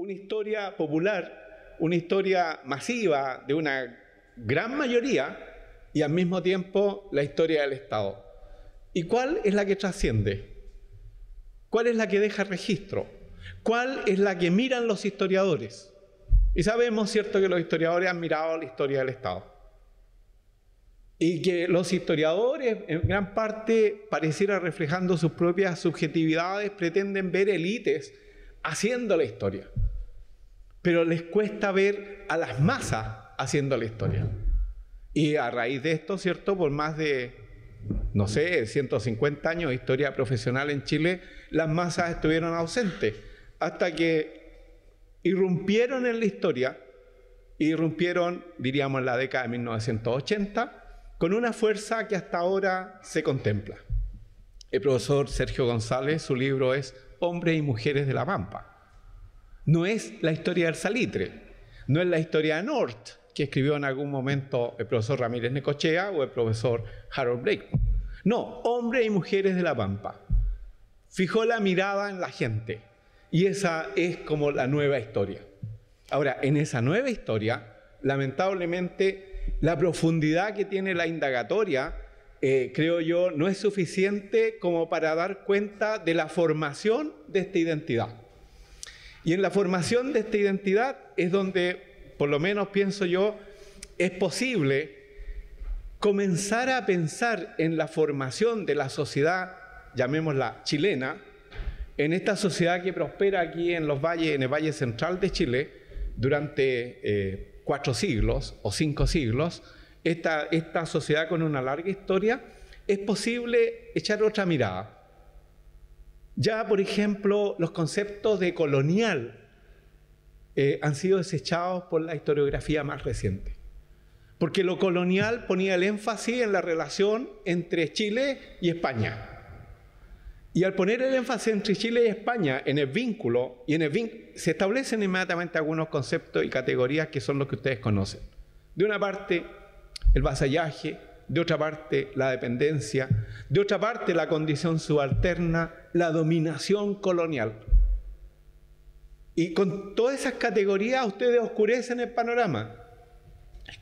una historia popular, una historia masiva de una gran mayoría y al mismo tiempo la historia del Estado. ¿Y cuál es la que trasciende? ¿Cuál es la que deja registro? ¿Cuál es la que miran los historiadores? Y sabemos, ¿cierto?, que los historiadores han mirado la historia del Estado. Y que los historiadores, en gran parte, pareciera reflejando sus propias subjetividades, pretenden ver élites haciendo la historia. Pero les cuesta ver a las masas haciendo la historia. Y a raíz de esto, ¿cierto?, por más de, no sé, 150 años de historia profesional en Chile, las masas estuvieron ausentes, hasta que irrumpieron en la historia, irrumpieron, diríamos, en la década de 1980, con una fuerza que hasta ahora se contempla. El profesor Sergio González, su libro es Hombres y Mujeres de la Pampa. No es la historia del salitre, no es la historia de North, que escribió en algún momento el profesor Ramírez Necochea o el profesor Harold Brakeman. No, Hombres y Mujeres de la Pampa. Fijó la mirada en la gente y esa es como la nueva historia. Ahora, en esa nueva historia, lamentablemente, la profundidad que tiene la indagatoria, creo yo, no es suficiente como para dar cuenta de la formación de esta identidad. Y en la formación de esta identidad es donde, por lo menos pienso yo, es posible comenzar a pensar en la formación de la sociedad, llamémosla chilena, en esta sociedad que prospera aquí en los valles, en el Valle Central de Chile, durante 4 siglos o 5 siglos, esta sociedad con una larga historia, es posible echar otra mirada. Ya, por ejemplo, los conceptos de colonial han sido desechados por la historiografía más reciente. Porque lo colonial ponía el énfasis en la relación entre Chile y España. Y al poner el énfasis entre Chile y España en el vínculo, se establecen inmediatamente algunos conceptos y categorías que son los que ustedes conocen. De una parte, el vasallaje, de otra parte, la dependencia, de otra parte, la condición subalterna, la dominación colonial. Y con todas esas categorías ustedes oscurecen el panorama.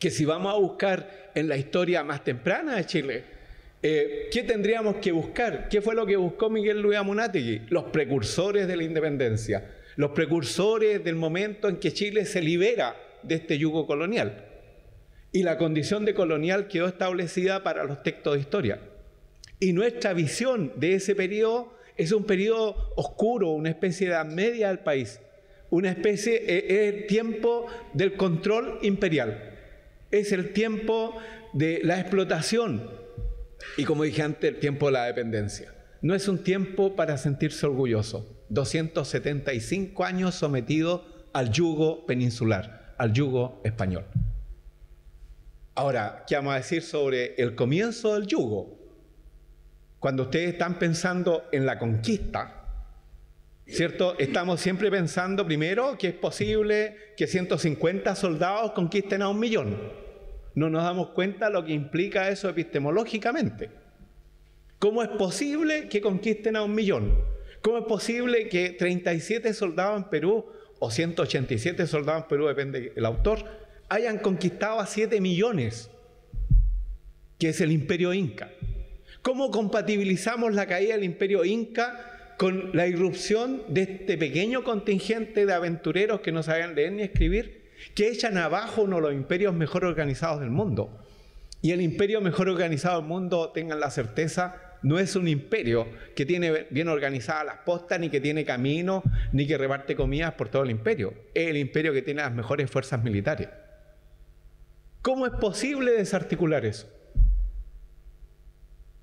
Que si vamos a buscar en la historia más temprana de Chile, ¿qué tendríamos que buscar? ¿Qué fue lo que buscó Miguel Luis Amunátegui? Los precursores de la independencia, los precursores del momento en que Chile se libera de este yugo colonial. Y la condición de colonial quedó establecida para los textos de historia. Y nuestra visión de ese periodo es un periodo oscuro, una especie de edad media del país, una especie, es el tiempo del control imperial, es el tiempo de la explotación y, como dije antes, el tiempo de la dependencia. No es un tiempo para sentirse orgulloso. 275 años sometidos al yugo peninsular, al yugo español. Ahora, ¿qué vamos a decir sobre el comienzo del yugo? Cuando ustedes están pensando en la conquista, ¿cierto? Estamos siempre pensando primero que es posible que 150 soldados conquisten a 1 millón. No nos damos cuenta lo que implica eso epistemológicamente. ¿Cómo es posible que conquisten a 1 millón? ¿Cómo es posible que 37 soldados en Perú, o 187 soldados en Perú, depende del autor, hayan conquistado a 7 millones, que es el Imperio Inca? ¿Cómo compatibilizamos la caída del Imperio Inca con la irrupción de este pequeño contingente de aventureros que no sabían leer ni escribir, que echan abajo uno de los imperios mejor organizados del mundo? Y el imperio mejor organizado del mundo, tengan la certeza, no es un imperio que tiene bien organizadas las postas, ni que tiene camino, ni que reparte comidas por todo el imperio. Es el imperio que tiene las mejores fuerzas militares. ¿Cómo es posible desarticular eso?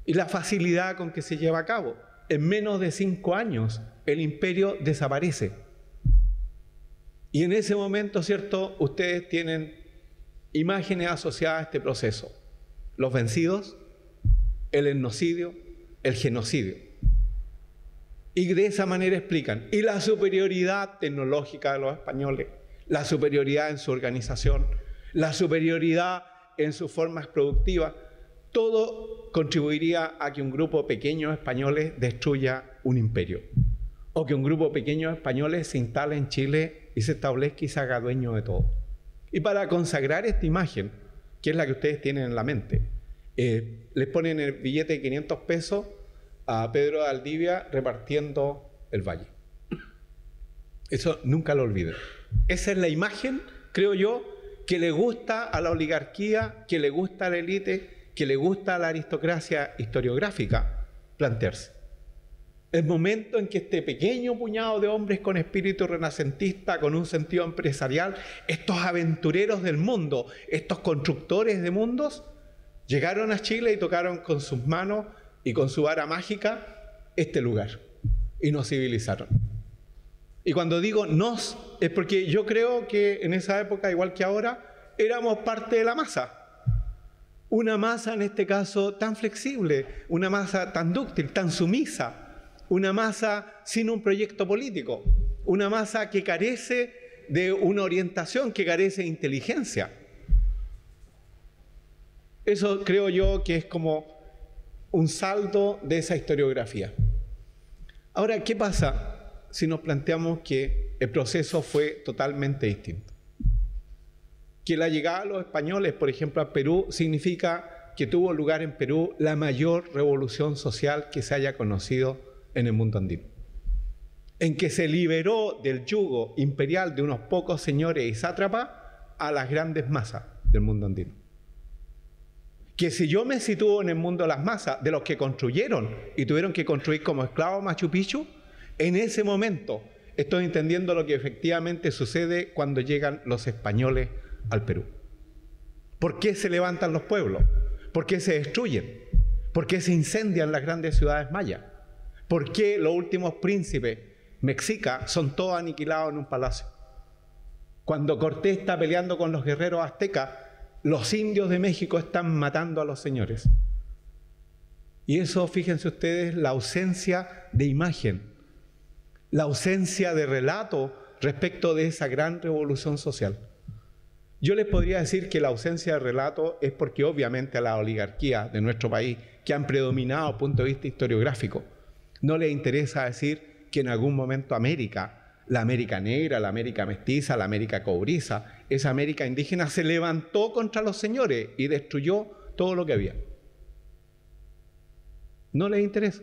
Y la facilidad con que se lleva a cabo. En menos de 5 años, el imperio desaparece. Y en ese momento, ¿cierto?, ustedes tienen imágenes asociadas a este proceso. Los vencidos, el etnocidio, el genocidio. Y de esa manera explican. Y la superioridad tecnológica de los españoles, la superioridad en su organización, la superioridad en sus formas productivas, todo contribuiría a que un grupo pequeño de españoles destruya un imperio. o que un grupo pequeño de españoles se instale en Chile y se establezca y se haga dueño de todo. Y para consagrar esta imagen, que es la que ustedes tienen en la mente, les ponen el billete de 500 pesos a Pedro de Valdivia repartiendo el valle. Eso nunca lo olviden. Esa es la imagen, creo yo, que le gusta a la oligarquía, que le gusta a la élite, que le gusta a la aristocracia historiográfica plantearse. El momento en que este pequeño puñado de hombres con espíritu renacentista, con un sentido empresarial, estos aventureros del mundo, estos constructores de mundos, llegaron a Chile y tocaron con sus manos y con su vara mágica este lugar y nos civilizaron. Y cuando digo nos, es porque yo creo que en esa época, igual que ahora, éramos parte de la masa. Una masa, en este caso, tan flexible, una masa tan dúctil, tan sumisa, una masa sin un proyecto político, una masa que carece de una orientación, que carece de inteligencia. Eso creo yo que es como un saldo de esa historiografía. Ahora, ¿qué pasa si nos planteamos que el proceso fue totalmente distinto? Que la llegada de los españoles, por ejemplo, a Perú, significa que tuvo lugar en Perú la mayor revolución social que se haya conocido en el mundo andino. En que se liberó del yugo imperial de unos pocos señores y sátrapas a las grandes masas del mundo andino. Que si yo me sitúo en el mundo de las masas, de los que construyeron y tuvieron que construir como esclavos Machu Picchu, en ese momento estoy entendiendo lo que efectivamente sucede cuando llegan los españoles al Perú. ¿Por qué se levantan los pueblos? ¿Por qué se destruyen? ¿Por qué se incendian las grandes ciudades mayas? ¿Por qué los últimos príncipes mexicas son todos aniquilados en un palacio? Cuando Cortés está peleando con los guerreros aztecas, los indios de México están matando a los señores. Y eso, fíjense ustedes, la ausencia de imagen, la ausencia de relato respecto de esa gran revolución social. Yo les podría decir que la ausencia de relato es porque obviamente a la oligarquía de nuestro país, que han predominado desde el punto de vista historiográfico, no les interesa decir que en algún momento América, la América negra, la América mestiza, la América cobriza, esa América indígena se levantó contra los señores y destruyó todo lo que había. No les interesa,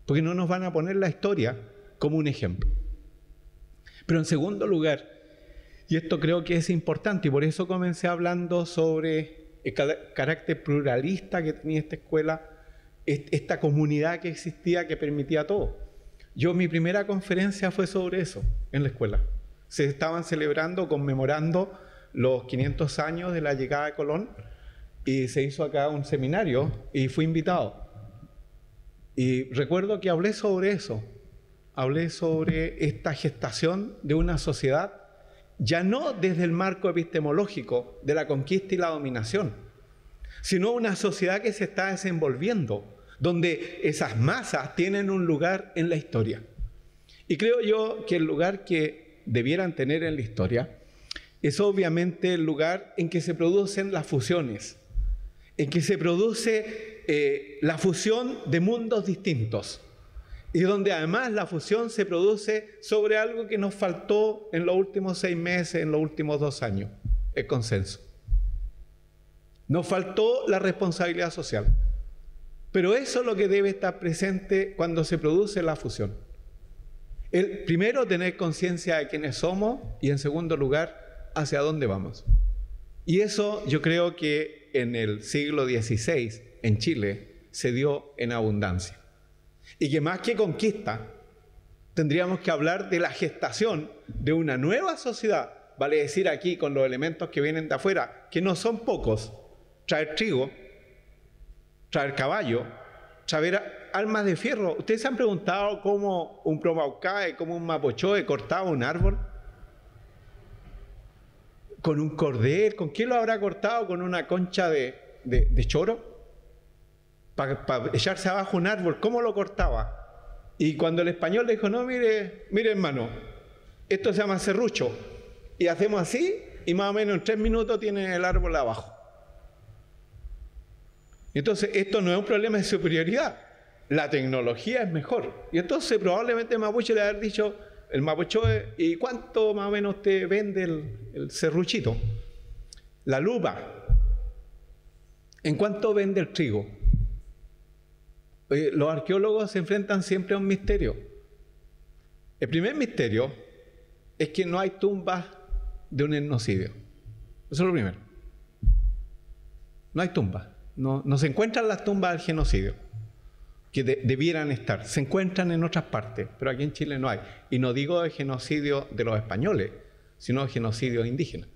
porque no nos van a poner la historia como un ejemplo. Pero en segundo lugar, y esto creo que es importante, y por eso comencé hablando sobre el carácter pluralista que tenía esta escuela, esta comunidad que existía que permitía todo. Mi primera conferencia fue sobre eso en la escuela. Se estaban celebrando, conmemorando los 500 años de la llegada de Colón y se hizo acá un seminario y fui invitado. Y recuerdo que hablé sobre eso, hablé sobre esta gestación de una sociedad, ya no desde el marco epistemológico de la conquista y la dominación, sino una sociedad que se está desenvolviendo, donde esas masas tienen un lugar en la historia. Y creo yo que el lugar que debieran tener en la historia es obviamente el lugar en que se producen las fusiones, en que se produce la fusión de mundos distintos, y donde además la fusión se produce sobre algo que nos faltó en los últimos 6 meses, en los últimos 2 años, el consenso. Nos faltó la responsabilidad social. Pero eso es lo que debe estar presente cuando se produce la fusión. Primero, tener conciencia de quiénes somos y, en segundo lugar, hacia dónde vamos. Y eso yo creo que en el siglo XVI, en Chile, se dio en abundancia. Y que más que conquista, tendríamos que hablar de la gestación de una nueva sociedad, vale decir aquí con los elementos que vienen de afuera, que no son pocos: traer trigo, traer caballo, traer armas de fierro. ¿Ustedes se han preguntado cómo un Promaucae, cómo un Mapochoe cortaba un árbol? ¿Con un cordel? ¿Con qué lo habrá cortado? ¿Con una concha de choro? Para echarse abajo un árbol, ¿cómo lo cortaba? Y cuando el español le dijo, no, mire hermano, esto se llama serrucho, y hacemos así, y más o menos en 3 minutos tiene el árbol abajo. Entonces, esto no es un problema de superioridad, la tecnología es mejor. Y entonces probablemente Mapuche le haber dicho, el mapuchoe, ¿y cuánto más o menos usted vende el serruchito? La lupa. ¿En cuánto vende el trigo? Oye, los arqueólogos se enfrentan siempre a un misterio. El primer misterio es que no hay tumbas de un etnocidio. Eso es lo primero. No hay tumbas. No se encuentran las tumbas del genocidio, que debieran estar. Se encuentran en otras partes, pero aquí en Chile no hay. Y no digo de genocidio de los españoles, sino de genocidio indígena.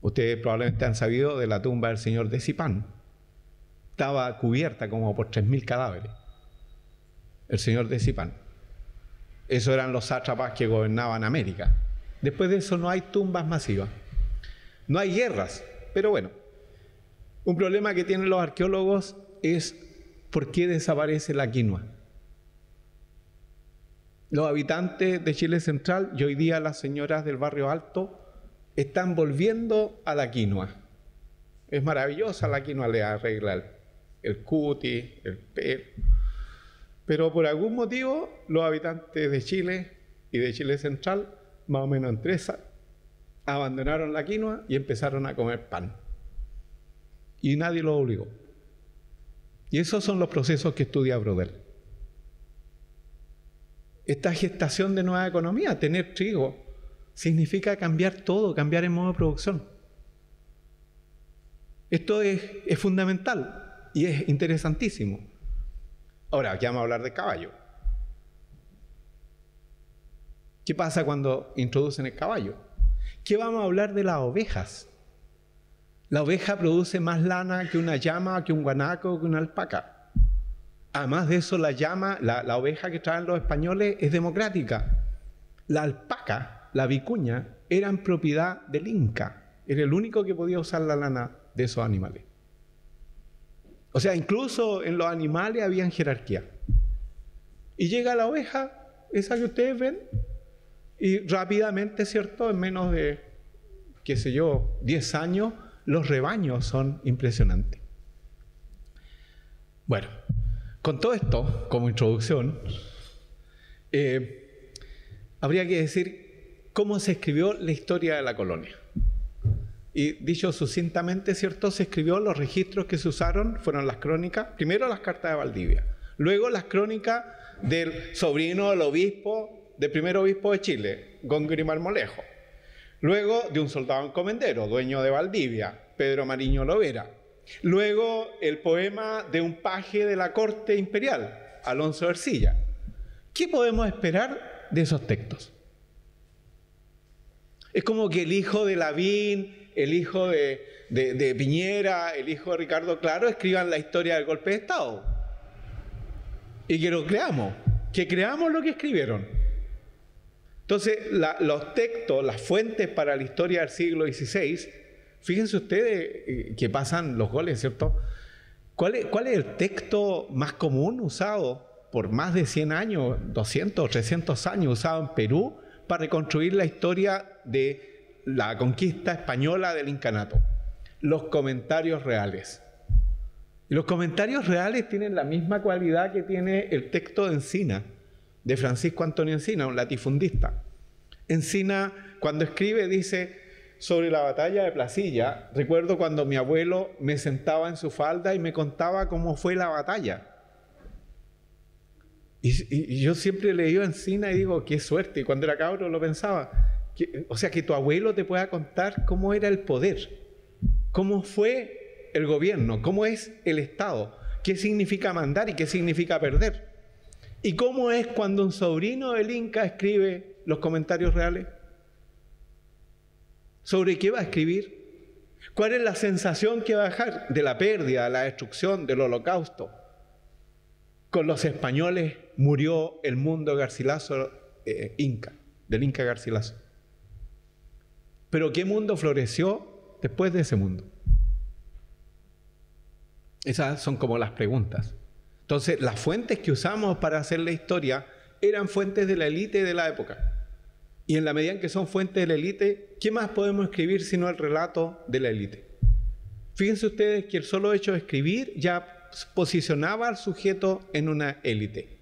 Ustedes probablemente han sabido de la tumba del señor de Zipán. Estaba cubierta como por 3.000 cadáveres. El señor de Zipán. Esos eran los sátrapas que gobernaban América. Después de eso no hay tumbas masivas. No hay guerras, pero bueno. Un problema que tienen los arqueólogos es ¿por qué desaparece la quinoa? Los habitantes de Chile Central y hoy día las señoras del Barrio Alto están volviendo a la quinoa. Es maravillosa la quinoa, le arregla el cutis, el pelo. Pero por algún motivo los habitantes de Chile y de Chile Central, más o menos en 3 años, abandonaron la quinoa y empezaron a comer pan. Y nadie los obligó. Y esos son los procesos que estudia Brodel. Esta gestación de nueva economía, tener trigo, significa cambiar todo, cambiar el modo de producción. Esto es fundamental y es interesantísimo. Ahora, aquí vamos a hablar de caballo. ¿Qué pasa cuando introducen el caballo? ¿Qué vamos a hablar de las ovejas? La oveja produce más lana que una llama, que un guanaco, que una alpaca. Además de eso, la oveja que traen los españoles es democrática. La alpaca, la vicuña, eran propiedad del Inca. Era el único que podía usar la lana de esos animales. O sea, incluso en los animales habían jerarquía. Y llega la oveja, esa que ustedes ven, y rápidamente, ¿cierto? En menos de, 10 años, los rebaños son impresionantes. Bueno, con todo esto, como introducción, habría que decir cómo se escribió la historia de la colonia. Y dicho sucintamente, ¿cierto? Se escribió, los registros que se usaron fueron las crónicas, primero las cartas de Valdivia, luego las crónicas del sobrino del obispo, del primer obispo de Chile, Góngora y Marmolejo, luego de un soldado encomendero, dueño de Valdivia, Pedro Mariño Lovera, luego el poema de un paje de la corte imperial, Alonso Ercilla. ¿Qué podemos esperar de esos textos? Es como que el hijo de Lavín, el hijo de Piñera, el hijo de Ricardo Claro escriban la historia del golpe de Estado. Y que lo creamos, que creamos lo que escribieron. Entonces, los textos, las fuentes para la historia del siglo XVI, fíjense ustedes que pasan los goles, ¿cierto? ¿Cuál es el texto más común usado por más de 100 años, 200 o 300 años, usado en Perú para reconstruir la historia de la conquista española del incanato? Los comentarios reales. Y los comentarios reales tienen la misma cualidad que tiene el texto de Encina, de Francisco Antonio Encina, un latifundista. Encina, cuando escribe, dice sobre la batalla de Placilla: recuerdo cuando mi abuelo me sentaba en su falda y me contaba cómo fue la batalla. Y yo siempre leí a Encina y digo, qué suerte. Y cuando era cabro lo pensaba. O sea, que tu abuelo te pueda contar cómo era el poder, cómo fue el gobierno, cómo es el Estado, qué significa mandar y qué significa perder. ¿Y cómo es cuando un sobrino del Inca escribe los comentarios reales? ¿Sobre qué va a escribir? ¿Cuál es la sensación que va a dejar de la pérdida, de la destrucción, del holocausto? Con los españoles murió el mundo Garcilaso Inca, del Inca Garcilaso. Pero ¿qué mundo floreció después de ese mundo? Esas son como las preguntas. Entonces, las fuentes que usamos para hacer la historia eran fuentes de la élite de la época. Y en la medida en que son fuentes de la élite, ¿qué más podemos escribir sino el relato de la élite? Fíjense ustedes que el solo hecho de escribir ya posicionaba al sujeto en una élite.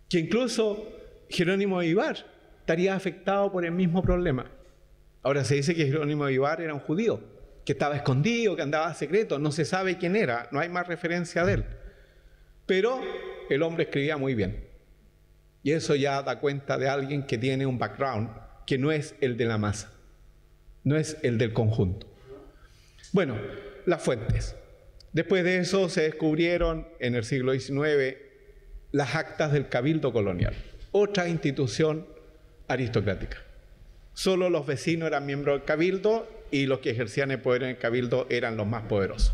Que incluso Jerónimo de Vivar estaría afectado por el mismo problema. Ahora se dice que Jerónimo de Vivar era un judío, que estaba escondido, que andaba secreto, no se sabe quién era, no hay más referencia de él. Pero el hombre escribía muy bien. Y eso ya da cuenta de alguien que tiene un background que no es el de la masa, no es el del conjunto. Bueno, las fuentes. Después de eso se descubrieron en el siglo XIX las actas del Cabildo Colonial, otra institución aristocrática. Solo los vecinos eran miembros del Cabildo y los que ejercían el poder en el Cabildo eran los más poderosos.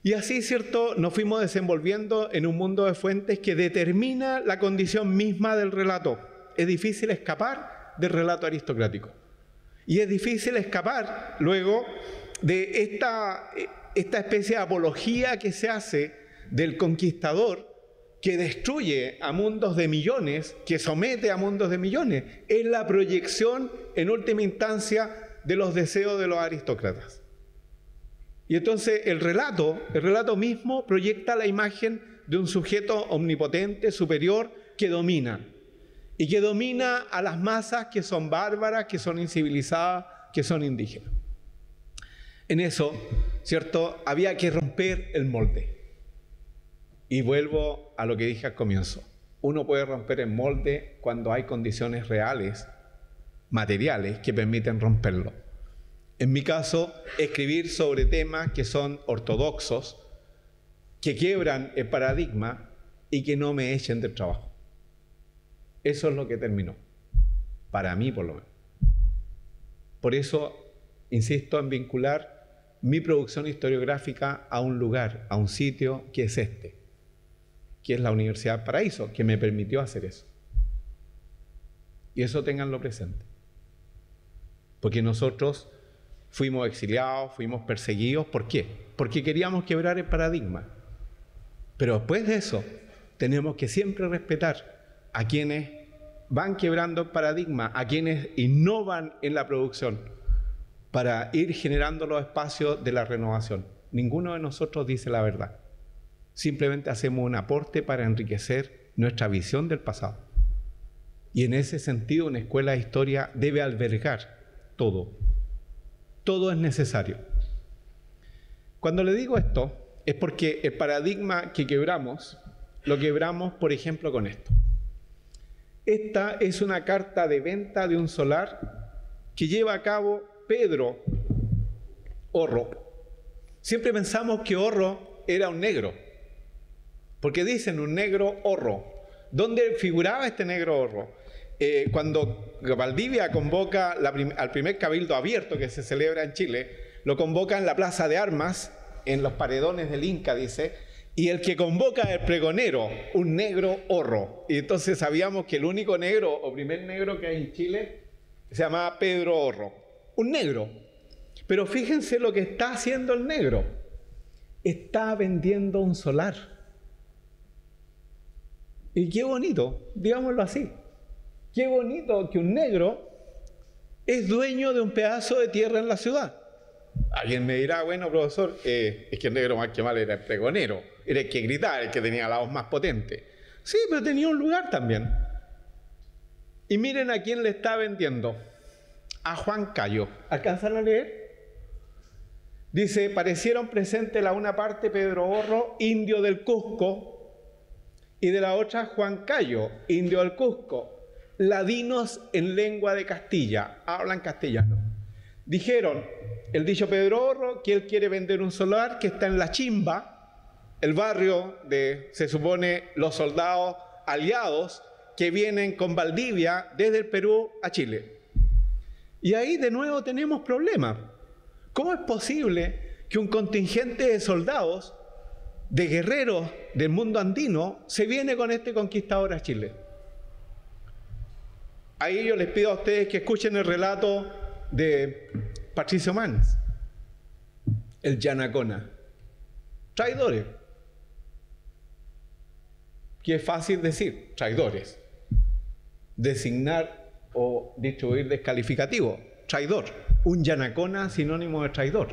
Y así, ¿cierto?, nos fuimos desenvolviendo en un mundo de fuentes que determina la condición misma del relato. Es difícil escapar del relato aristocrático. Y es difícil escapar luego de esta especie de apología que se hace del conquistador que destruye a mundos de millones, que somete a mundos de millones. Es la proyección, en última instancia, de los deseos de los aristócratas. Y entonces el relato mismo proyecta la imagen de un sujeto omnipotente, superior, que domina. Y que domina a las masas que son bárbaras, que son incivilizadas, que son indígenas. En eso, ¿cierto?, había que romper el molde. Y vuelvo a lo que dije al comienzo. Uno puede romper el molde cuando hay condiciones reales, materiales, que permiten romperlo. En mi caso, escribir sobre temas que son ortodoxos, que quiebran el paradigma y que no me echen del trabajo. Eso es lo que terminó, para mí por lo menos. Por eso insisto en vincular mi producción historiográfica a un lugar, a un sitio que es este, que es la Universidad del Paraíso, que me permitió hacer eso. Y eso ténganlo presente. Porque nosotros fuimos exiliados, fuimos perseguidos. ¿Por qué? Porque queríamos quebrar el paradigma. Pero después de eso, tenemos que siempre respetar a quienes van quebrando el paradigma, a quienes innovan en la producción, para ir generando los espacios de la renovación. Ninguno de nosotros dice la verdad. Simplemente hacemos un aporte para enriquecer nuestra visión del pasado. Y en ese sentido, una escuela de historia debe albergar todo. Todo es necesario. Cuando le digo esto, es porque el paradigma que quebramos, lo quebramos, por ejemplo, con esto. Esta es una carta de venta de un solar que lleva a cabo Pedro Horro. Siempre pensamos que Horro era un negro, porque dicen un negro Horro. ¿Dónde figuraba este negro Horro? Cuando Valdivia convoca al primer cabildo abierto que se celebra en Chile, lo convoca en la Plaza de Armas, en los paredones del Inca, dice, y el que convoca es el pregonero, un negro Horro. Y entonces sabíamos que el único negro o primer negro que hay en Chile se llamaba Pedro Horro, un negro. Pero fíjense lo que está haciendo el negro. Está vendiendo un solar. Y qué bonito, digámoslo así. Qué bonito que un negro es dueño de un pedazo de tierra en la ciudad. Alguien me dirá, bueno, profesor, es que el negro más que mal era el pregonero, era el que gritaba, el que tenía la voz más potente. Sí, pero tenía un lugar también. Y miren a quién le está vendiendo. A Juan Cayo. ¿Alcanzan a leer? Dice, parecieron presentes la una parte Pedro Horro, indio del Cusco, y de la otra Juan Cayo, indio del Cusco. Ladinos en lengua de Castilla, hablan castellano. Dijeron, el dicho Pedro Horro, que él quiere vender un solar que está en La Chimba, el barrio de, se supone, los soldados aliados que vienen con Valdivia desde el Perú a Chile. Y ahí de nuevo tenemos problemas. ¿Cómo es posible que un contingente de soldados, de guerreros del mundo andino, se viene con este conquistador a Chile? Ahí yo les pido a ustedes que escuchen el relato de Patricio Mans, el Yanacona. Traidores. Que es fácil decir, traidores. Designar o distribuir descalificativo. Traidor. Un Yanacona sinónimo de traidor.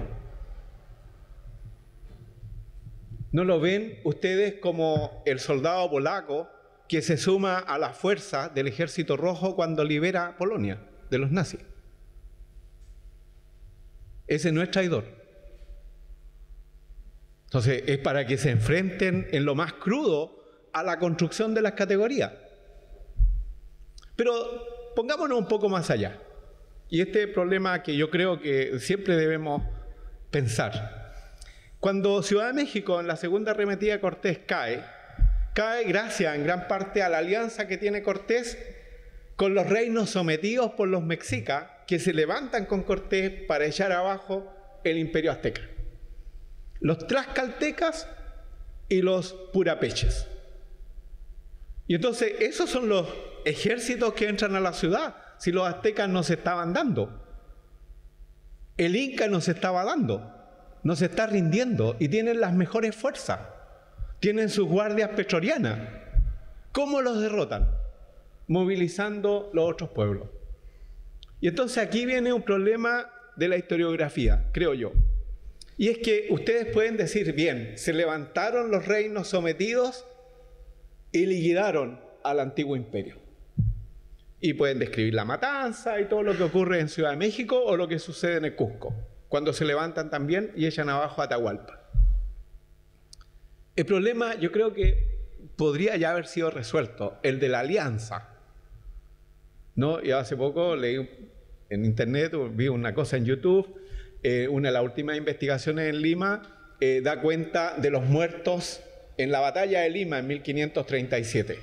¿No lo ven ustedes como el soldado polaco que se suma a la fuerza del Ejército Rojo cuando libera Polonia de los nazis? Ese no es traidor. Entonces, es para que se enfrenten en lo más crudo a la construcción de las categorías. Pero pongámonos un poco más allá. Y este problema que yo creo que siempre debemos pensar. Cuando Ciudad de México en la segunda arremetida de Cortés cae gracias en gran parte a la alianza que tiene Cortés con los reinos sometidos por los mexicas que se levantan con Cortés para echar abajo el imperio azteca. Los tlaxcaltecas y los purépeches. Y entonces esos son los ejércitos que entran a la ciudad si los aztecas no se estaban dando. El Inca no se estaba dando. No se está rindiendo y tienen las mejores fuerzas. Tienen sus guardias pretorianas. ¿Cómo los derrotan? Movilizando los otros pueblos. Y entonces aquí viene un problema de la historiografía, creo yo. Y es que ustedes pueden decir, bien, se levantaron los reinos sometidos y liquidaron al antiguo imperio. Y pueden describir la matanza y todo lo que ocurre en Ciudad de México o lo que sucede en el Cusco, cuando se levantan también y echan abajo a Atahualpa. El problema yo creo que podría ya haber sido resuelto, el de la alianza. ¿No? Y hace poco leí en internet, vi una cosa en YouTube, una de las últimas investigaciones en Lima da cuenta de los muertos en la batalla de Lima en 1537.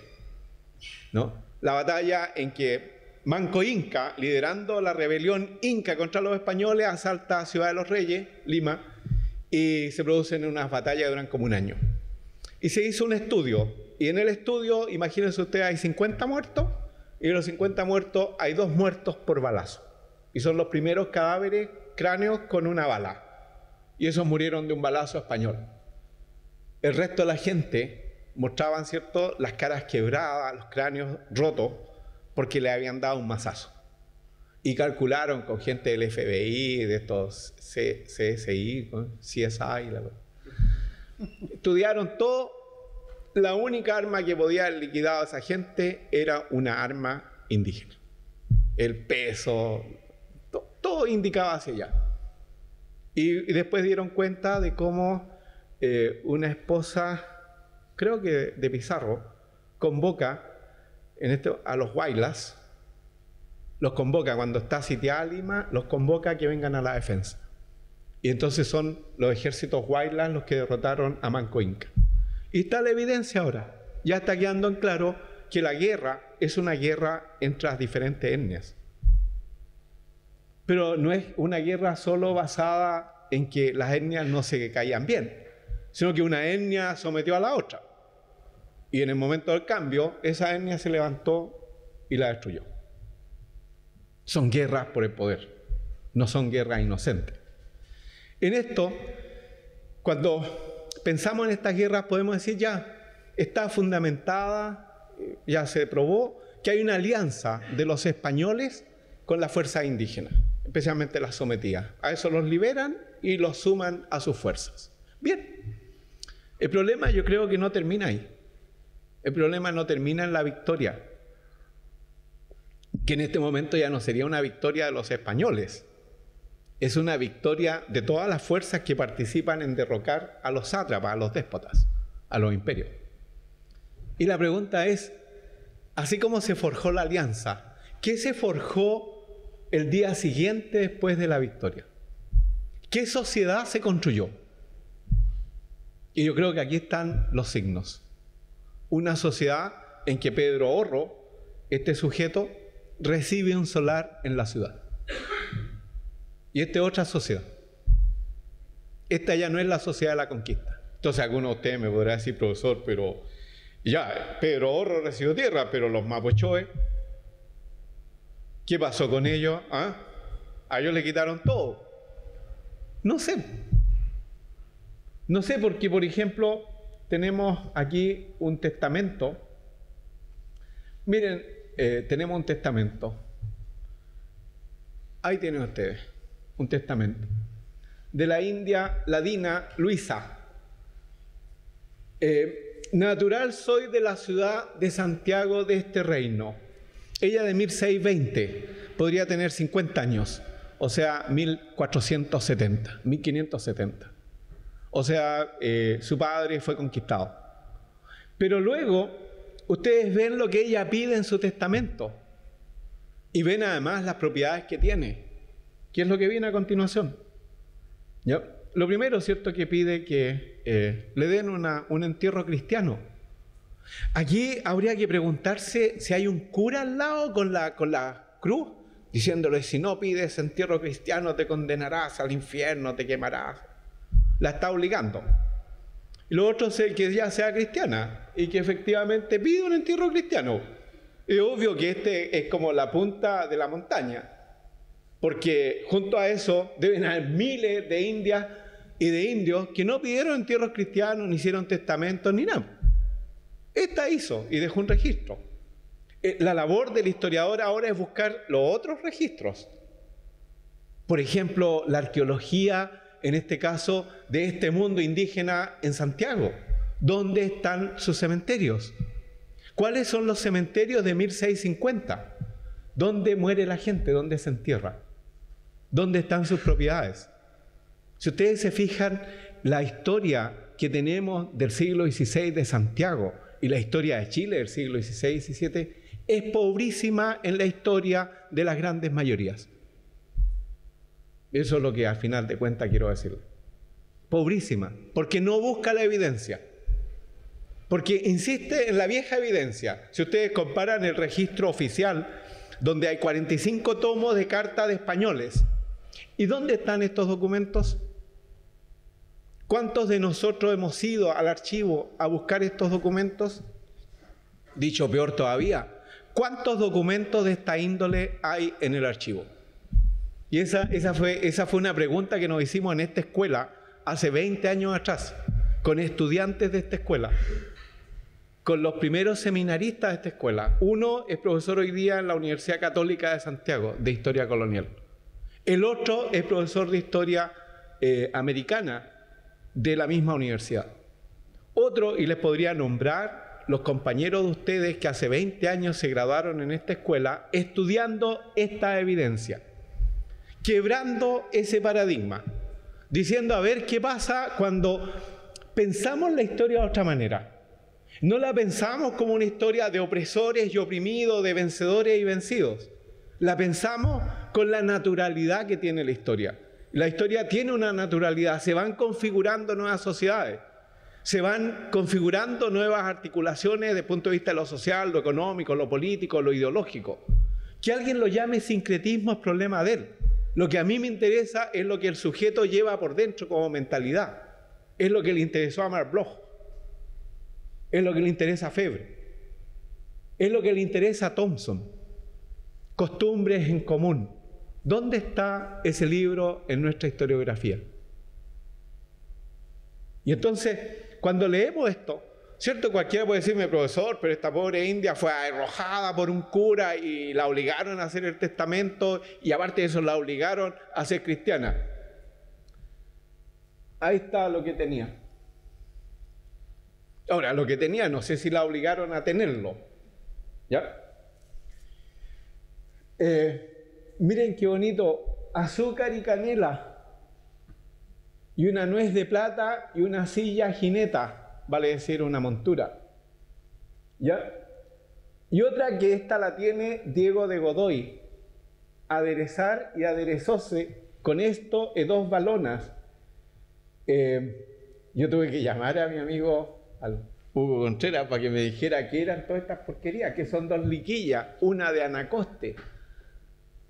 ¿No? La batalla en que Manco Inca, liderando la rebelión inca contra los españoles, asalta a Ciudad de los Reyes, Lima, y se producen unas batallas que duran como un año. Y se hizo un estudio, y en el estudio, imagínense ustedes, hay 50 muertos, y de los 50 muertos hay 2 muertos por balazo. Y son los primeros cadáveres, cráneos con una bala. Y esos murieron de un balazo español. El resto de la gente mostraban, ¿cierto?, las caras quebradas, los cráneos rotos, porque le habían dado un mazazo. Y calcularon con gente del FBI, de estos CSI, CSI, estudiaron todo. La única arma que podía haber liquidado a esa gente era una arma indígena. El peso, todo indicaba hacia allá. Y después dieron cuenta de cómo una esposa, creo que de Pizarro, convoca a los huaylas, los convoca cuando está sitiada Lima, los convoca a que vengan a la defensa. Y entonces son los ejércitos huaylas los que derrotaron a Manco Inca. Y está la evidencia ahora. Ya está quedando en claro que la guerra es una guerra entre las diferentes etnias. Pero no es una guerra solo basada en que las etnias no se caían bien, sino que una etnia sometió a la otra. Y en el momento del cambio, esa etnia se levantó y la destruyó. Son guerras por el poder, no son guerras inocentes. En esto, cuando pensamos en estas guerras, podemos decir ya, está fundamentada, ya se probó, que hay una alianza de los españoles con las fuerzas indígenas, especialmente las sometidas. A eso los liberan y los suman a sus fuerzas. Bien, el problema yo creo que no termina ahí. El problema no termina en la victoria, que en este momento ya no sería una victoria de los españoles. Es una victoria de todas las fuerzas que participan en derrocar a los sátrapas, a los déspotas, a los imperios. Y la pregunta es, así como se forjó la alianza, ¿qué se forjó el día siguiente después de la victoria? ¿Qué sociedad se construyó? Y yo creo que aquí están los signos. Una sociedad en que Pedro Orro, este sujeto, recibe un solar en la ciudad. Y esta es otra sociedad. Esta ya no es la sociedad de la conquista. Entonces alguno de ustedes me podrá decir, profesor, pero ya, Pedro Orro recibió tierra, pero los mapochoes, ¿qué pasó con ellos? ¿Ah? A ellos le quitaron todo. No sé. No sé porque, por ejemplo, tenemos aquí un testamento. Miren, tenemos un testamento. Ahí tienen ustedes un testamento de la India ladina Luisa. Natural soy de la ciudad de Santiago de este reino. Ella de 1620, podría tener 50 años, o sea, 1470, 1570. O sea, su padre fue conquistado. Pero luego, ustedes ven lo que ella pide en su testamento y ven además las propiedades que tiene. ¿Qué es lo que viene a continuación? ¿Ya? Lo primero, ¿cierto?, que pide que le den un entierro cristiano. Aquí habría que preguntarse si hay un cura al lado con la cruz, diciéndole, si no pides entierro cristiano te condenarás al infierno, te quemarás. La está obligando. Y lo otro es que ella sea cristiana y que efectivamente pide un entierro cristiano. Es obvio que este es como la punta de la montaña, porque junto a eso deben haber miles de indias y de indios que no pidieron entierros cristianos, ni hicieron testamentos, ni nada. Esta hizo y dejó un registro. La labor del historiador ahora es buscar los otros registros. Por ejemplo, la arqueología, en este caso, de este mundo indígena en Santiago. ¿Dónde están sus cementerios? ¿Cuáles son los cementerios de 1650? ¿Dónde muere la gente? ¿Dónde se entierra? ¿Dónde están sus propiedades? Si ustedes se fijan, la historia que tenemos del siglo XVI de Santiago y la historia de Chile del siglo XVI y XVII es pobrísima en la historia de las grandes mayorías. Eso es lo que al final de cuentas quiero decirle. Pobrísima, porque no busca la evidencia. Porque insiste en la vieja evidencia. Si ustedes comparan el registro oficial, donde hay 45 tomos de cartas de españoles, ¿y dónde están estos documentos? ¿Cuántos de nosotros hemos ido al archivo a buscar estos documentos? Dicho peor todavía, ¿cuántos documentos de esta índole hay en el archivo? Y esa fue una pregunta que nos hicimos en esta escuela hace 20 años atrás, con estudiantes de esta escuela, con los primeros seminaristas de esta escuela. Uno es profesor hoy día en la Universidad Católica de Santiago, de Historia Colonial. El otro es profesor de Historia Americana, de la misma universidad. Otro, y les podría nombrar los compañeros de ustedes que hace 20 años se graduaron en esta escuela estudiando esta evidencia, quebrando ese paradigma, diciendo a ver qué pasa cuando pensamos la historia de otra manera. No la pensamos como una historia de opresores y oprimidos, de vencedores y vencidos. La pensamos con la naturalidad que tiene la historia. La historia tiene una naturalidad, se van configurando nuevas sociedades, se van configurando nuevas articulaciones desde el punto de vista de lo social, lo económico, lo político, lo ideológico. Que alguien lo llame sincretismo es problema de él. Lo que a mí me interesa es lo que el sujeto lleva por dentro como mentalidad. Es lo que le interesó a Marc Bloch, es lo que le interesa a Febre, es lo que le interesa a Thompson. Costumbres en común. ¿Dónde está ese libro en nuestra historiografía? Y entonces, cuando leemos esto, ¿cierto? Cualquiera puede decirme, profesor, pero esta pobre india fue arrojada por un cura y la obligaron a hacer el testamento y aparte de eso la obligaron a ser cristiana. Ahí está lo que tenía. Ahora, lo que tenía, no sé si la obligaron a tenerlo. ¿Ya? Miren qué bonito, azúcar y canela, y una nuez de plata y una silla jineta, vale decir una montura. ¿Ya? Y otra que esta la tiene Diego de Godoy, aderezar y aderezóse con esto dos balonas. Yo tuve que llamar a mi amigo, al Hugo Contreras, para que me dijera qué eran todas estas porquerías, que son dos liquillas, una de anacoste,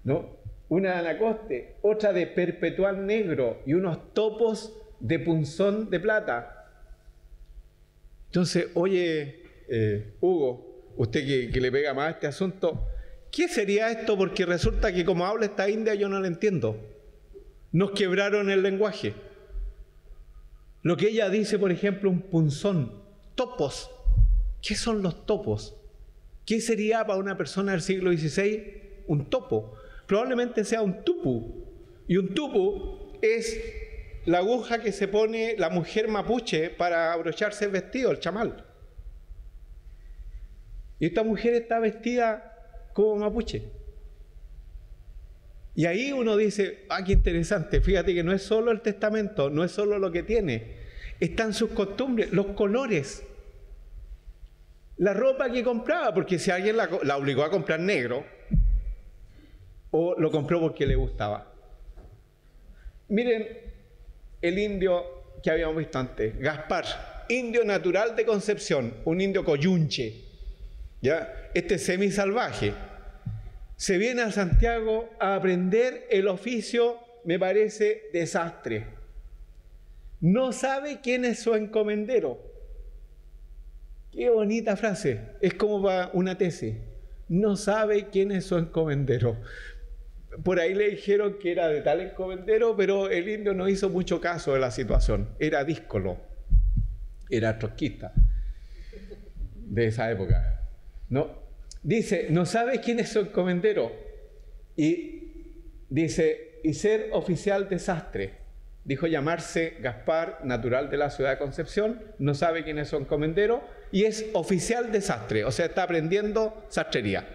¿no? Una de anacoste, otra de perpetual negro y unos topos de punzón de plata. Entonces, oye, Hugo, usted que le pega más a este asunto, ¿qué sería esto? Porque resulta que como habla esta india yo no la entiendo. Nos quebraron el lenguaje. Lo que ella dice, por ejemplo, un punzón, topos. ¿Qué son los topos? ¿Qué sería para una persona del siglo XVI un topo? Probablemente sea un tupu. Y un tupu es la aguja que se pone la mujer mapuche para abrocharse el vestido, el chamal. Y esta mujer está vestida como mapuche. Y ahí uno dice, ah, qué interesante, fíjate que no es solo el testamento, no es solo lo que tiene, están sus costumbres, los colores, la ropa que compraba, porque si alguien la obligó a comprar negro, o lo compró porque le gustaba. Miren el indio que habíamos visto antes, Gaspar, indio natural de Concepción, un indio coyunche, ¿ya? Este semisalvaje. Se viene a Santiago a aprender el oficio, me parece desastre. No sabe quién es su encomendero. Qué bonita frase, es como para una tesis. No sabe quién es su encomendero. Por ahí le dijeron que era de tal encomendero, pero el indio no hizo mucho caso de la situación. Era díscolo, era trotskista de esa época. No. Dice, no sabe quién es su encomendero. Y dice, y ser oficial desastre. Dijo llamarse Gaspar, natural de la ciudad de Concepción, no sabe quién es su encomendero y es oficial desastre, o sea, está aprendiendo sastrería,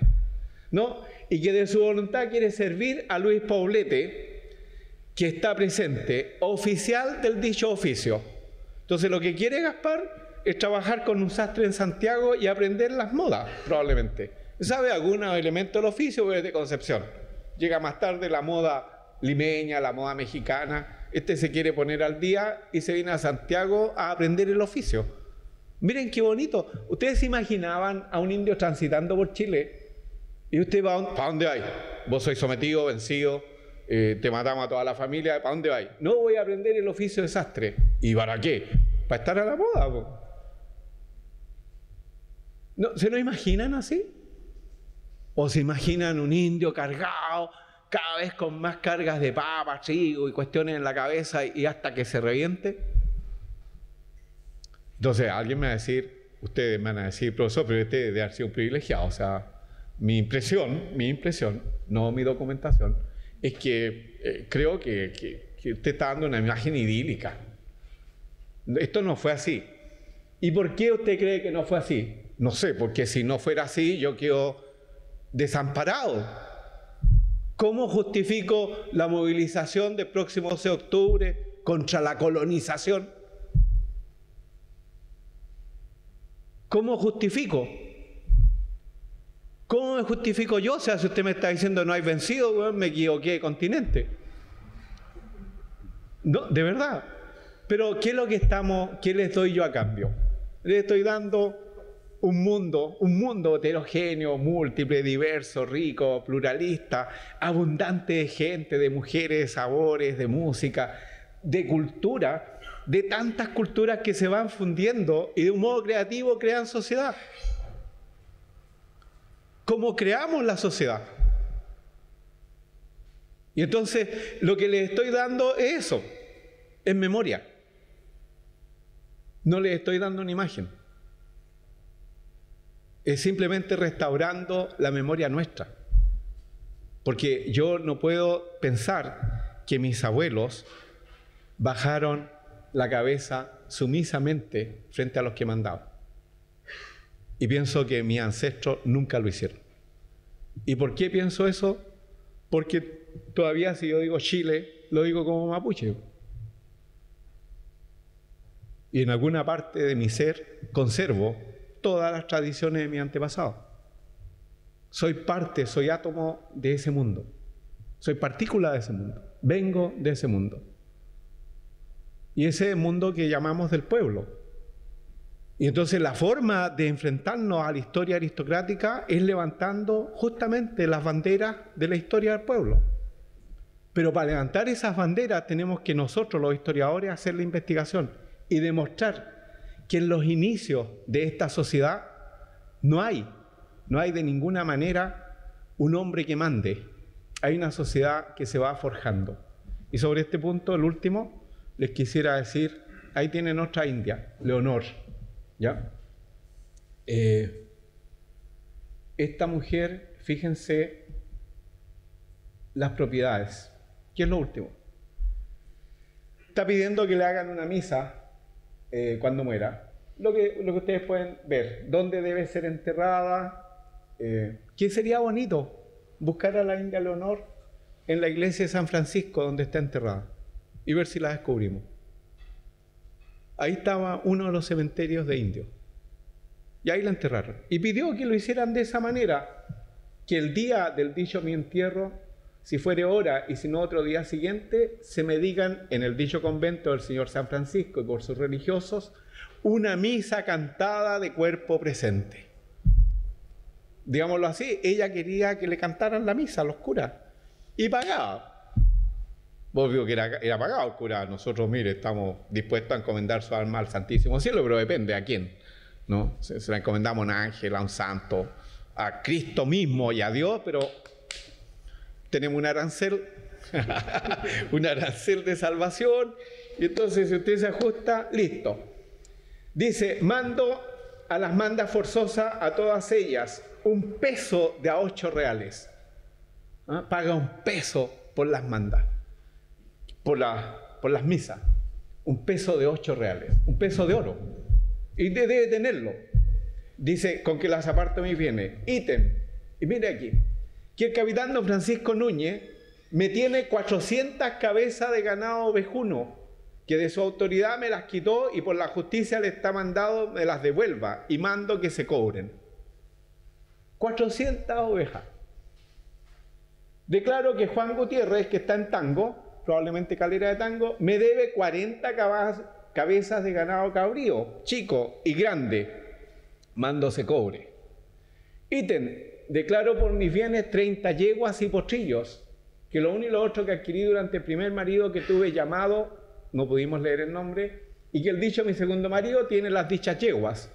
¿no? Y que de su voluntad quiere servir a Luis Poblete, que está presente, oficial del dicho oficio. Entonces lo que quiere Gaspar es trabajar con un sastre en Santiago y aprender las modas, probablemente. ¿Sabe algunos elementos del oficio? Pues es de Concepción. Llega más tarde la moda limeña, la moda mexicana. Este se quiere poner al día y se viene a Santiago a aprender el oficio. Miren qué bonito. ¿Ustedes se imaginaban a un indio transitando por Chile? Y usted va, ¿para dónde hay? Vos sois sometido, vencido, te matamos a toda la familia, ¿para dónde vais? No, voy a aprender el oficio de sastre. ¿Y para qué? Para estar a la moda, po. ¿No, ¿se lo imaginan así? ¿O se imaginan un indio cargado, cada vez con más cargas de papa, trigo y cuestiones en la cabeza y hasta que se reviente? Entonces alguien me va a decir, ustedes me van a decir, profesor, pero este debe haber sido un privilegiado. O sea, mi impresión, no mi documentación, es que creo que usted está dando una imagen idílica. Esto no fue así. ¿Y por qué usted cree que no fue así? No sé, porque si no fuera así, yo quedo desamparado. ¿Cómo justifico la movilización del próximo 12 de octubre contra la colonización? ¿Cómo justifico? ¿Cómo me justifico yo? O sea, si usted me está diciendo no hay vencido, bueno, me equivoqué de continente. No, de verdad. Pero ¿qué es lo que qué les doy yo a cambio? Les estoy dando un mundo heterogéneo, múltiple, diverso, rico, pluralista, abundante de gente, de mujeres, de sabores, de música, de cultura, de tantas culturas que se van fundiendo y de un modo creativo crean sociedad. ¿Cómo creamos la sociedad? Y entonces lo que les estoy dando es eso, es memoria. No les estoy dando una imagen. Es simplemente restaurando la memoria nuestra. Porque yo no puedo pensar que mis abuelos bajaron la cabeza sumisamente frente a los que mandaban. Y pienso que mis ancestros nunca lo hicieron. ¿Y por qué pienso eso? Porque todavía si yo digo Chile, lo digo como mapuche. Y en alguna parte de mi ser conservo todas las tradiciones de mi antepasado. Soy parte, soy átomo de ese mundo. Soy partícula de ese mundo. Vengo de ese mundo. Y ese mundo que llamamos del pueblo. Y entonces la forma de enfrentarnos a la historia aristocrática es levantando justamente las banderas de la historia del pueblo. Pero para levantar esas banderas tenemos que nosotros, los historiadores, hacer la investigación y demostrar que en los inicios de esta sociedad no hay de ninguna manera un hombre que mande. Hay una sociedad que se va forjando. Y sobre este punto, el último, les quisiera decir, ahí tienen otra india, Leonor, ¿ya? Esta mujer, fíjense las propiedades. ¿Qué es lo último? está pidiendo que le hagan una misa cuando muera. Lo que ustedes pueden ver, dónde debe ser enterrada, ¿qué sería bonito? Buscar a la India Leonor en la iglesia de San Francisco donde está enterrada y ver si la descubrimos. Ahí estaba uno de los cementerios de indios y ahí la enterraron y pidió que lo hicieran de esa manera, que el día del dicho mi entierro, si fuere hora y si no otro día siguiente, se me digan en el dicho convento del Señor San Francisco y por sus religiosos una misa cantada de cuerpo presente. Digámoslo así, ella quería que le cantaran la misa a los curas y pagaba. Obvio que era pagado el cura. Nosotros, mire, estamos dispuestos a encomendar su alma al Santísimo Cielo, pero depende a quién, ¿no? Se la encomendamos a un ángel, a un santo, a Cristo mismo y a Dios, pero tenemos un arancel, un arancel de salvación, y entonces si usted se ajusta, listo. Dice, mando a las mandas forzosas a todas ellas un peso de a 8 reales. ¿Ah? Paga un peso por las mandas, por las misas. Un peso de 8 reales, un peso de oro. Y debe tenerlo. Dice, con que las aparto mis bienes. Ítem. Y mire aquí, que el capitán don Francisco Núñez me tiene 400 cabezas de ganado ovejuno, que de su autoridad me las quitó y por la justicia le está mandado me las devuelva y mando que se cobren. 400 ovejas. Declaro que Juan Gutiérrez, que está en Tango, probablemente Calera de Tango, me debe 40 cabezas de ganado cabrío, chico y grande. Mando se cobre. Ítem, declaro por mis bienes 30 yeguas y potrillos, que lo uno y lo otro que adquirí durante el primer marido que tuve llamado, no pudimos leer el nombre, y que el dicho mi segundo marido tiene las dichas yeguas.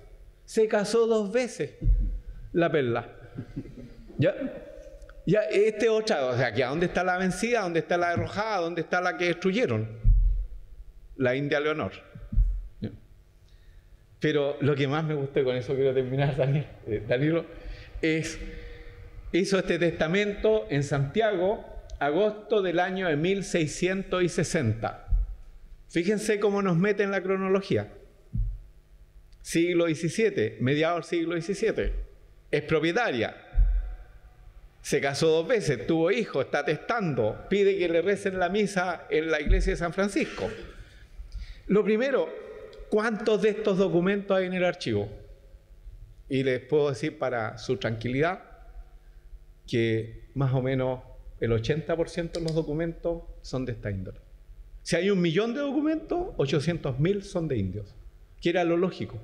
Se casó 2 veces la perla. Ya otra, o sea, que ¿a dónde está la vencida? ¿Dónde está la derrojada? ¿Dónde está la que destruyeron? La India Leonor. Pero lo que más me gustó, y con eso quiero terminar, Danilo, hizo este testamento en Santiago, agosto del año de 1660. Fíjense cómo nos mete en la cronología. Siglo XVII, mediados del siglo XVII. Es propietaria. Se casó 2 veces, tuvo hijos, está testando, pide que le recen la misa en la iglesia de San Francisco. Lo primero, ¿cuántos de estos documentos hay en el archivo? Y les puedo decir para su tranquilidad que más o menos el 80% de los documentos son de esta índole. Si hay 1 millón de documentos, 800.000 son de indios, que era lo lógico.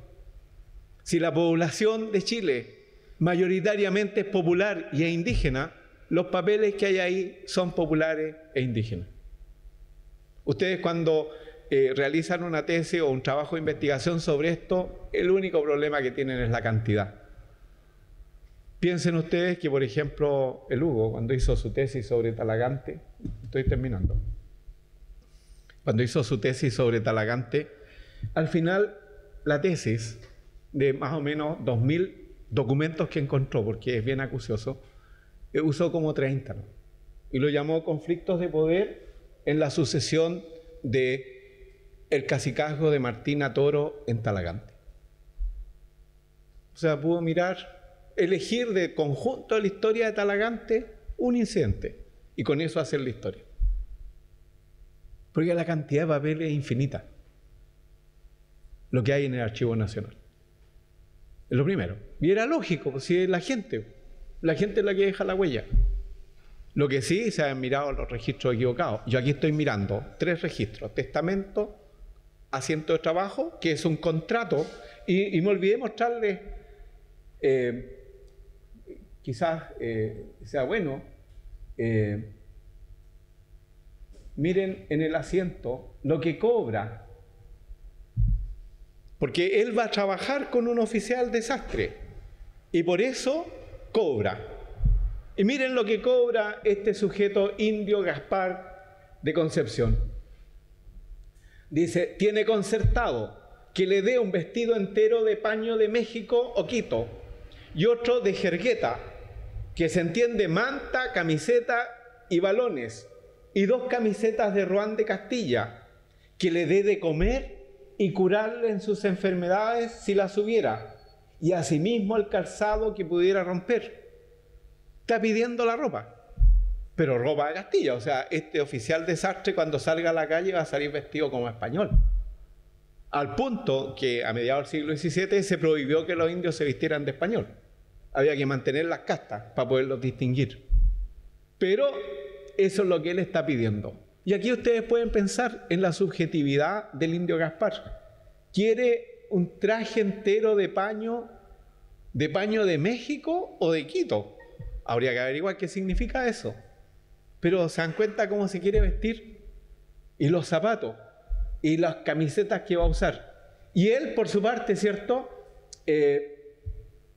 Si la población de Chile mayoritariamente es popular y es indígena, los papeles que hay ahí son populares e indígenas. Ustedes cuando realizan una tesis o un trabajo de investigación sobre esto, el único problema que tienen es la cantidad. Piensen ustedes que, por ejemplo, el Hugo, cuando hizo su tesis sobre Talagante, estoy terminando, cuando hizo su tesis sobre Talagante, al final la tesis de más o menos 2.000 documentos que encontró, porque es bien acucioso, usó como 30, ¿no? Y lo llamó conflictos de poder en la sucesión del cacicazgo de Martina Toro en Talagante. O sea, pudo elegir de conjunto de la historia de Talagante un incidente y con eso hacer la historia. Porque la cantidad de papeles es infinita, lo que hay en el Archivo Nacional. Es lo primero. Y era lógico, si es la gente es la que deja la huella. Lo que sí, se han mirado los registros equivocados. Yo aquí estoy mirando 3 registros: testamento, asiento de trabajo, que es un contrato, y me olvidé mostrarles, quizás sea bueno, miren en el asiento lo que cobra, porque él va a trabajar con un oficial de sastre y por eso cobra. Y miren lo que cobra este sujeto indio Gaspar de Concepción. Dice, tiene concertado que le dé un vestido entero de paño de México o Quito y otro de jergueta, que se entiende manta, camiseta y balones, y 2 camisetas de Roán de Castilla, que le dé de comer y curarle en sus enfermedades si las hubiera, y asimismo el calzado que pudiera romper. Está pidiendo la ropa, pero ropa de Castilla. O sea, este oficial de sastre cuando salga a la calle va a salir vestido como español. Al punto que a mediados del siglo XVII se prohibió que los indios se vistieran de español. Había que mantener las castas para poderlos distinguir. Pero eso es lo que él está pidiendo. Y aquí ustedes pueden pensar en la subjetividad del indio Gaspar. ¿Quiere un traje entero de paño de México o de Quito? Habría que averiguar qué significa eso. Pero se dan cuenta cómo se quiere vestir. Y los zapatos. Y las camisetas que va a usar. Y él, por su parte, ¿cierto?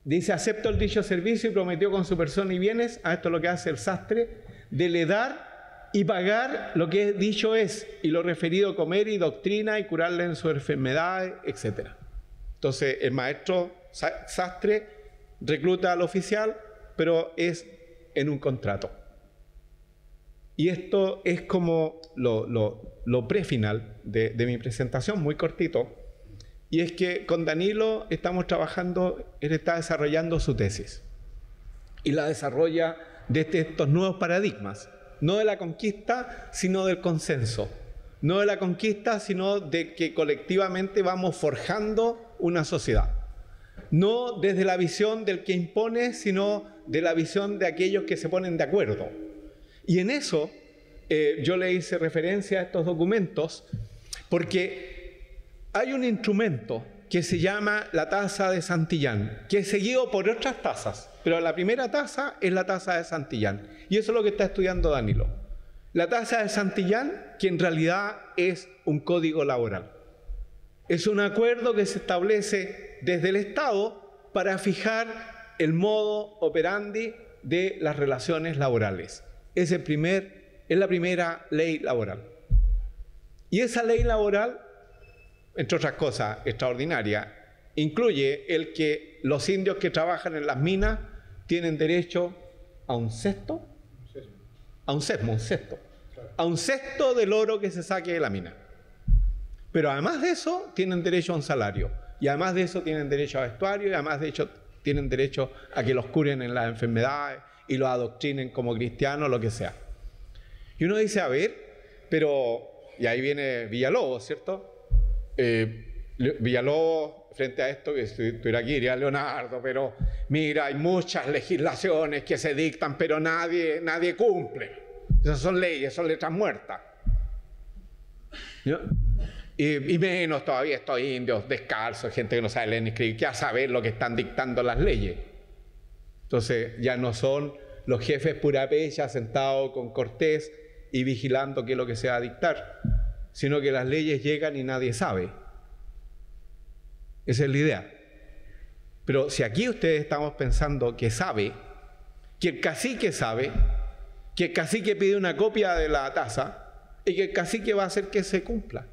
Dice, acepto el dicho servicio y prometió con su persona y bienes, a esto es lo que hace el sastre, de le dar y pagar lo que dicho es, y lo referido comer y doctrina y curarle en sus enfermedades, etc. Entonces el maestro sastre recluta al oficial, pero es en un contrato. Y esto es como lo prefinal de mi presentación, muy cortito. Y es que con Danilo estamos trabajando, él está desarrollando su tesis. Y la desarrolla desde estos nuevos paradigmas. No de la conquista, sino del consenso. No de la conquista, sino de que colectivamente vamos forjando una sociedad. No desde la visión del que impone, sino de la visión de aquellos que se ponen de acuerdo. Y en eso yo le hice referencia a estos documentos porque hay un instrumento que se llama la tasa de Santillán, que es seguido por otras tasas, pero la primera tasa es la tasa de Santillán. Y eso es lo que está estudiando Danilo. La tasa de Santillán, que en realidad es un código laboral. Es un acuerdo que se establece desde el Estado para fijar el modo operandi de las relaciones laborales. Es la primera ley laboral. Y esa ley laboral, entre otras cosas extraordinarias, incluye el que los indios que trabajan en las minas tienen derecho a un sexto, a un sexto del oro que se saque de la mina. Pero además de eso, tienen derecho a un salario. Y además de eso, tienen derecho a vestuario. Y además de hecho, tienen derecho a que los curen en las enfermedades y los adoctrinen como cristianos, lo que sea. Y uno dice, a ver, pero... Y ahí viene Villalobos, ¿cierto? Villalobos, frente a esto, que si estuviera aquí diría Leonardo, pero mira, hay muchas legislaciones que se dictan, pero nadie cumple. Esas son leyes, son letras muertas. ¿No? Y menos todavía estos indios descalzos, gente que no sabe leer ni escribir, que a saber lo que están dictando las leyes. Entonces ya no son los jefes purapechas sentados con Cortés y vigilando qué es lo que se va a dictar, sino que las leyes llegan y nadie sabe. Esa es la idea. Pero si aquí ustedes estamos pensando que sabe, que el cacique sabe, que el cacique pide una copia de la tasa y que el cacique va a hacer que se cumpla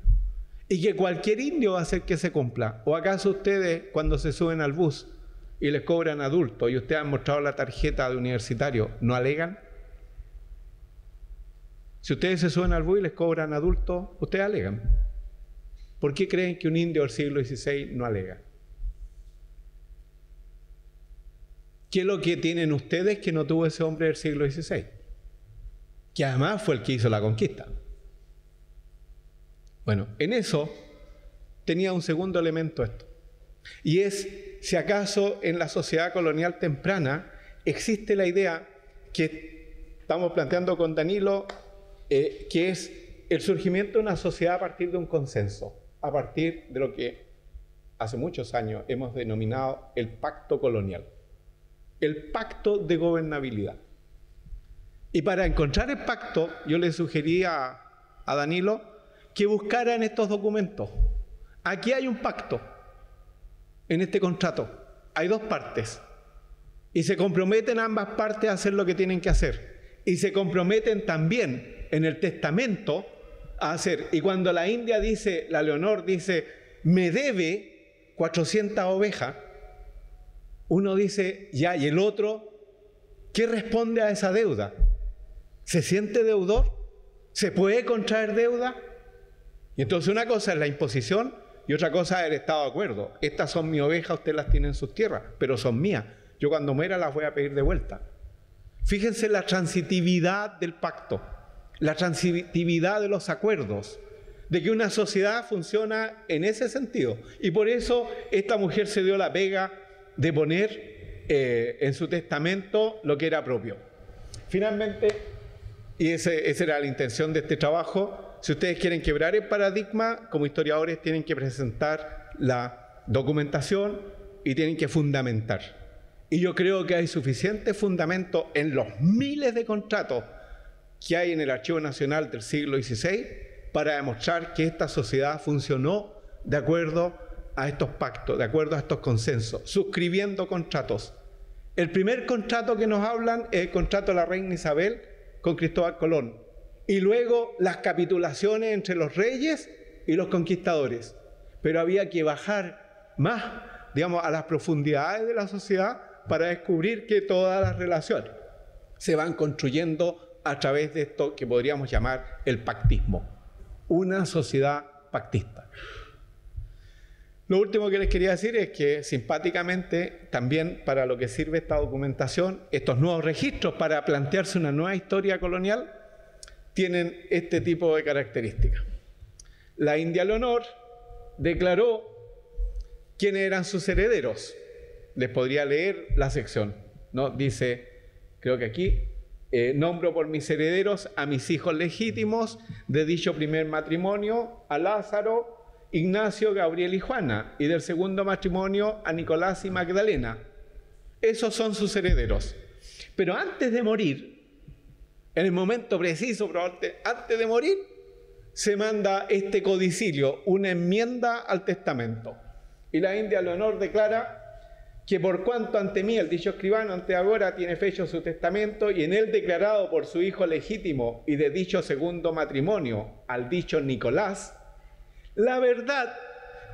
y que cualquier indio va a hacer que se cumpla, ¿o acaso ustedes cuando se suben al bus y les cobran adultos y ustedes han mostrado la tarjeta de universitario, no alegan? Si ustedes se suben al bus y les cobran adultos, ustedes alegan. ¿Por qué creen que un indio del siglo XVI no alega? ¿Qué es lo que tienen ustedes que no tuvo ese hombre del siglo XVI? Que además fue el que hizo la conquista. Bueno, en eso tenía un segundo elemento esto. Y es, si acaso en la sociedad colonial temprana existe la idea que estamos planteando con Danilo, que es el surgimiento de una sociedad a partir de un consenso, a partir de lo que hace muchos años hemos denominado el pacto colonial, el pacto de gobernabilidad. Y para encontrar el pacto, yo le sugerí a Danilo que buscara en estos documentos. Aquí hay un pacto, en este contrato. Hay dos partes. Y se comprometen ambas partes a hacer lo que tienen que hacer. Y se comprometen también en el testamento a hacer. Y cuando la India dice, la Leonor dice, me debe 400 ovejas, uno dice, ya, y el otro, ¿qué responde a esa deuda? ¿Se siente deudor? ¿Se puede contraer deuda? Y entonces una cosa es la imposición y otra cosa es el estado de acuerdo. Estas son mis ovejas, usted las tiene en sus tierras, pero son mías. Yo cuando muera las voy a pedir de vuelta. Fíjense la transitividad del pacto, la transitividad de los acuerdos, de que una sociedad funciona en ese sentido. Y por eso esta mujer se dio la pega de poner en su testamento lo que era propio. Finalmente, y esa era la intención de este trabajo, si ustedes quieren quebrar el paradigma, como historiadores tienen que presentar la documentación y tienen que fundamentar. Y yo creo que hay suficiente fundamento en los miles de contratos que hay en el Archivo Nacional del siglo XVI para demostrar que esta sociedad funcionó de acuerdo a estos pactos, de acuerdo a estos consensos, suscribiendo contratos. El primer contrato que nos hablan es el contrato de la reina Isabel con Cristóbal Colón, y luego las capitulaciones entre los reyes y los conquistadores. Pero había que bajar más, digamos, a las profundidades de la sociedad para descubrir que todas las relaciones se van construyendo a través de esto que podríamos llamar el pactismo, una sociedad pactista. Lo último que les quería decir es que simpáticamente también para lo que sirve esta documentación, estos nuevos registros para plantearse una nueva historia colonial tienen este tipo de características. La India Leonor declaró quiénes eran sus herederos. Les podría leer la sección, ¿no? Dice, creo que aquí, nombro por mis herederos a mis hijos legítimos de dicho primer matrimonio, a Lázaro, Ignacio, Gabriel y Juana, y del segundo matrimonio a Nicolás y Magdalena. Esos son sus herederos. Pero antes de morir, en el momento preciso, probablemente antes de morir, se manda este codicilio, una enmienda al testamento. Y la India Leonor declara que por cuanto ante mí el dicho escribano ante agora tiene fecho su testamento y en él declarado por su hijo legítimo y de dicho segundo matrimonio al dicho Nicolás, la verdad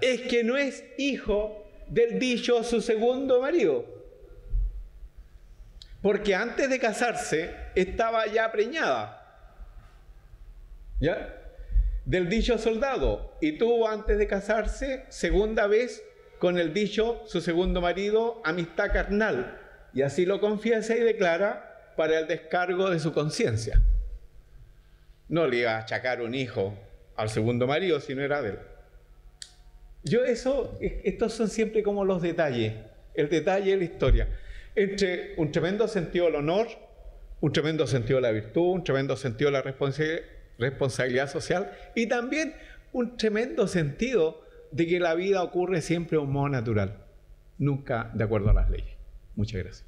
es que no es hijo del dicho su segundo marido, porque antes de casarse estaba ya preñada, ¿ya?, del dicho soldado, y tuvo antes de casarse segunda vez con el dicho su segundo marido amistad carnal, y así lo confiesa y declara para el descargo de su conciencia. No le iba a achacar un hijo al segundo marido si no era de él. Estos son siempre como los detalles, el detalle de la historia, entre un tremendo sentido del honor, un tremendo sentido de la virtud, un tremendo sentido de la responsabilidad social y también un tremendo sentido de que la vida ocurre siempre de un modo natural, nunca de acuerdo a las leyes. Muchas gracias.